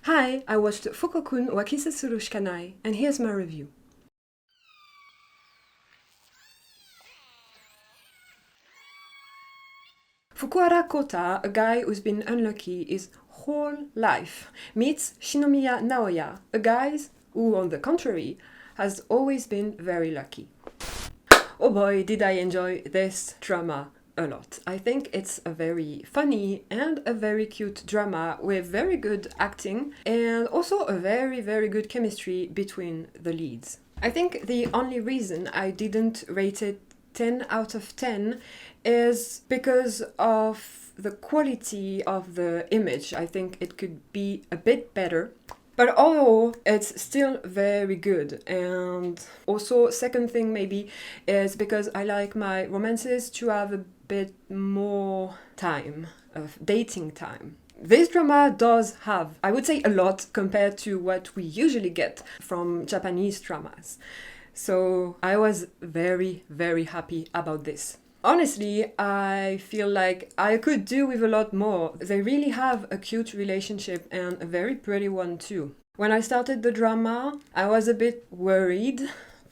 Hi, I watched Fukou-Kun wa kis Suru Shikanai, and here's my review. Fukuhara Kota, a guy who's been unlucky his whole life, meets Shinomiya Naoya, a guy who, on the contrary, has always been very lucky. Oh boy, did I enjoy this drama a lot. I think it's a very funny and a very cute drama with very good acting and also a very good chemistry between the leads. I think the only reason I didn't rate it 10 out of 10 is because of the quality of the image. I think it could be a bit better. But overall, it's still very good. And also, second thing maybe is because I like my romances to have a bit more time, of dating time. This drama does have, I would say, a lot compared to what we usually get from Japanese dramas. So I was very happy about this. Honestly, I feel like I could do with a lot more. They really have a cute relationship and a very pretty one too. When I started the drama, I was a bit worried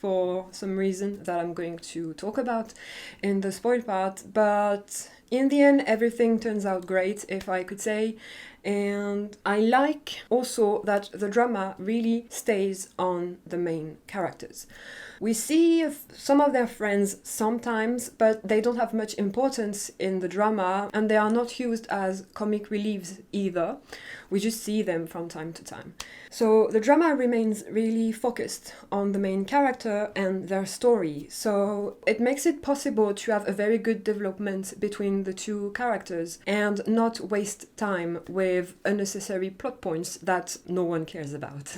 for some reason that I'm going to talk about in the spoil part, but in the end everything turns out great, if I could say. And I like also that the drama really stays on the main characters. We see some of their friends sometimes, but they don't have much importance in the drama and they are not used as comic reliefs either. We just see them from time to time. So the drama remains really focused on the main character and their story. So it makes it possible to have a very good development between the two characters and not waste time with unnecessary plot points that no one cares about.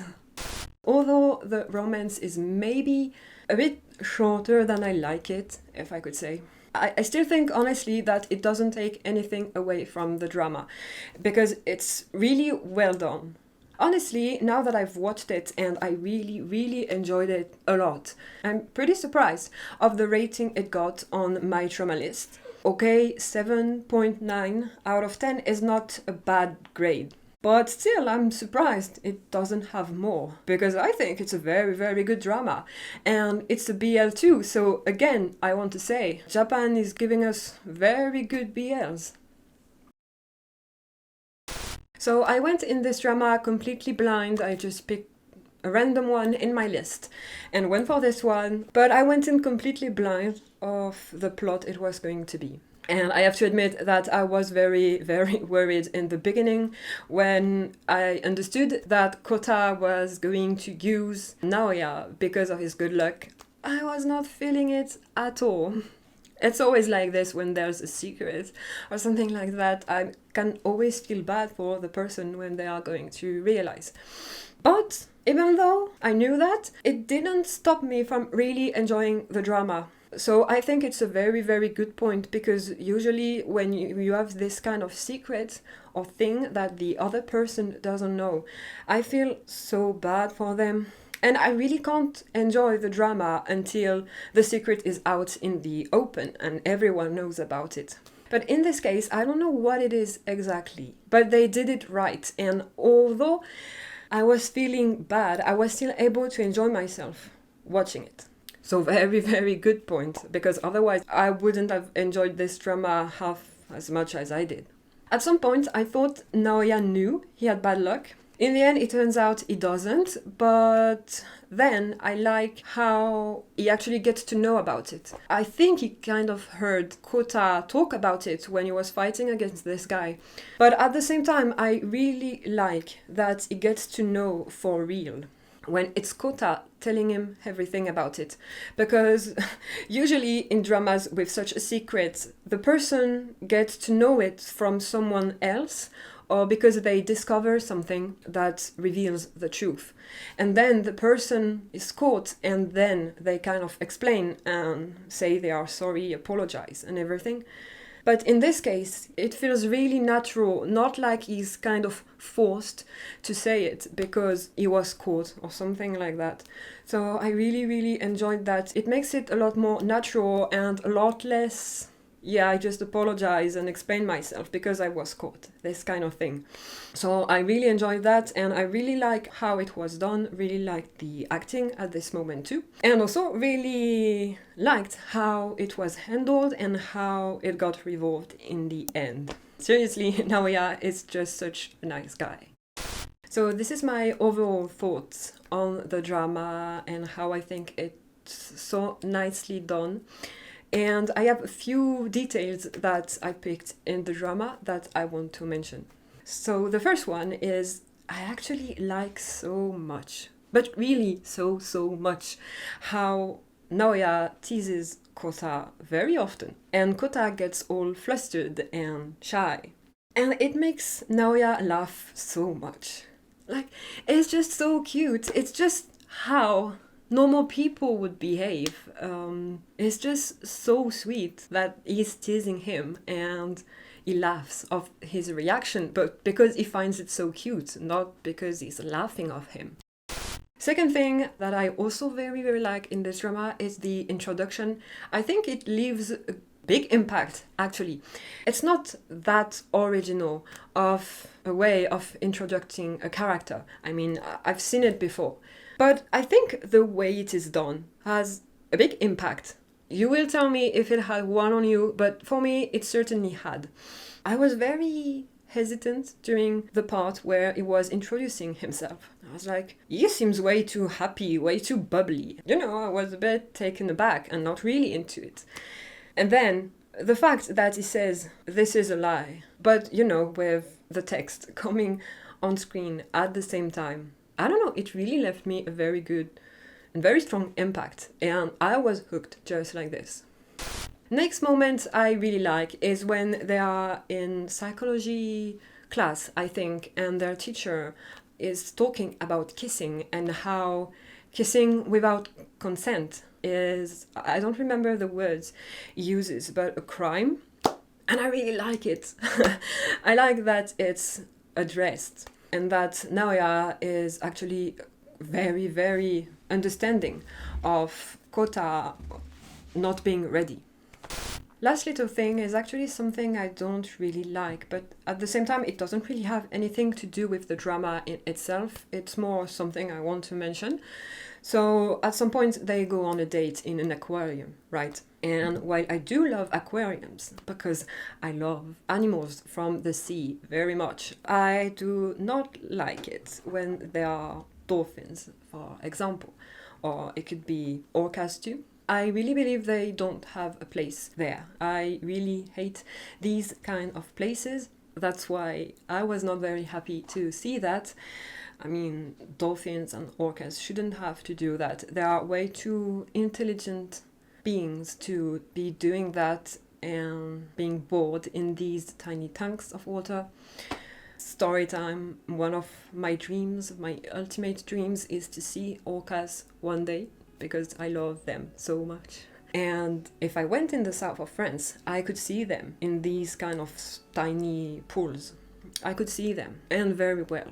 Although the romance is maybe a bit shorter than I like it, if I could say, I still think honestly that it doesn't take anything away from the drama because it's really well done. Honestly, now that I've watched it and I really enjoyed it a lot, I'm pretty surprised of the rating it got on my drama list. Okay, 7.9 out of 10 is not a bad grade. But still, I'm surprised it doesn't have more, because I think it's a very good drama. And it's a BL too, so again, I want to say, Japan is giving us very good BLs. So I went in this drama completely blind. I just picked a random one in my list and went for this one, but I went in completely blind of the plot it was going to be. And I have to admit that I was very worried in the beginning when I understood that Kota was going to use Naoya because of his good luck. I was not feeling it at all. It's always like this when there's a secret or something like that. I can always feel bad for the person when they are going to realize. But even though I knew that, it didn't stop me from really enjoying the drama. So I think it's a very good point, because usually when you have this kind of secret or thing that the other person doesn't know, I feel so bad for them. And I really can't enjoy the drama until the secret is out in the open and everyone knows about it. But in this case, I don't know what it is exactly, but they did it right. And although I was feeling bad, I was still able to enjoy myself watching it. So very good point, because otherwise I wouldn't have enjoyed this drama half as much as I did. At some point I thought Naoya knew he had bad luck. In the end it turns out he doesn't, but then I like how he actually gets to know about it. I think he kind of heard Kota talk about it when he was fighting against this guy. But at the same time I really like that he gets to know for real when it's Kota telling him everything about it. Because usually in dramas with such a secret, the person gets to know it from someone else or because they discover something that reveals the truth. And then the person is caught and then they kind of explain and say they are sorry, apologize and everything. But in this case, it feels really natural, not like he's kind of forced to say it because he was caught or something like that. So I really enjoyed that. It makes it a lot more natural and a lot less yeah, I just apologize and explain myself because I was caught, this kind of thing. So I really enjoyed that, and I really like how it was done, really liked the acting at this moment too, and also really liked how it was handled and how it got resolved in the end. Seriously, Naoya is just such a nice guy. So this is my overall thoughts on the drama and how I think it's so nicely done. And I have a few details that I picked in the drama that I want to mention. So the first one is I actually like so much, but really so much, how Naoya teases Kota very often. And Kota gets all flustered and shy. And it makes Naoya laugh so much. Like, it's just so cute. It's just how normal people would behave. It's just so sweet that he's teasing him and he laughs of his reaction, but because he finds it so cute, not because he's laughing of him. Second thing that I also very like in this drama is the introduction. I think it leaves a big impact, actually. It's not that original of a way of introducing a character. I mean, I've seen it before. But I think the way it is done has a big impact. You will tell me if it had one on you, but for me, it certainly had. I was very hesitant during the part where he was introducing himself. I was like, he seems way too happy, way too bubbly. You know, I was a bit taken aback and not really into it. And then the fact that he says, this is a lie, but you know, with the text coming on screen at the same time, I don't know, it really left me a very good and very strong impact, and I was hooked just like this. Next moment I really like is when they are in psychology class, I think, and their teacher is talking about kissing and how kissing without consent is, I don't remember the words he uses, but a crime. And I really like it. I like that it's addressed and that Naoya is actually very understanding of Kota not being ready. Last little thing is actually something I don't really like, but at the same time it doesn't really have anything to do with the drama in itself. It's more something I want to mention. So at some point they go on a date in an aquarium, right? And while I do love aquariums, because I love animals from the sea very much, I do not like it when there are dolphins, for example, or it could be orcas too. I really believe they don't have a place there. I really hate these kind of places. That's why I was not very happy to see that. I mean, dolphins and orcas shouldn't have to do that. They are way too intelligent beings to be doing that and being bored in these tiny tanks of water. Story time. One of my dreams, my ultimate dreams, is to see orcas one day, because I love them so much. And if I went in the south of France, I could see them in these kind of tiny pools. I could see them, and very well.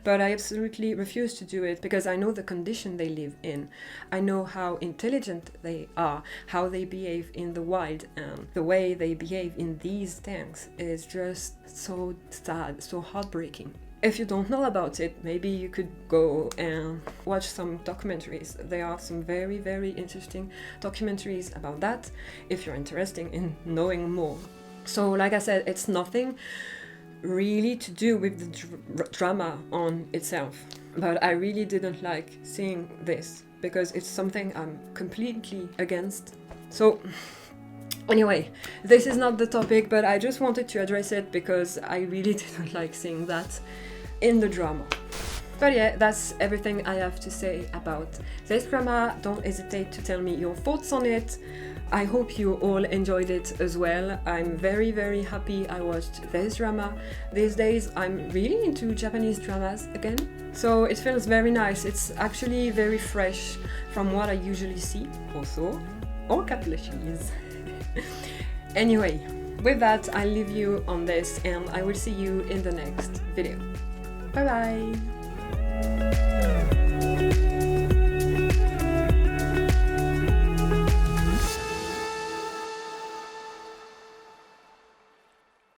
But I absolutely refuse to do it because I know the condition they live in. I know how intelligent they are, how they behave in the wild, and the way they behave in these tanks is just so sad, so heartbreaking. If you don't know about it, maybe you could go and watch some documentaries. There are some very interesting documentaries about that if you're interested in knowing more. So like I said, it's nothing really to do with the drama on itself, but I really didn't like seeing this because it's something I'm completely against. So anyway, this is not the topic, but I just wanted to address it because I really didn't like seeing that in the drama. But yeah, that's everything I have to say about this drama. Don't hesitate to tell me your thoughts on it. I hope you all enjoyed it as well. I'm very happy I watched this drama. These days I'm really into Japanese dramas again, so it feels very nice. It's actually very fresh from what I usually see. Also, orca plushies. Anyway, with that I'll leave you on this and I will see you in the next video. Bye bye!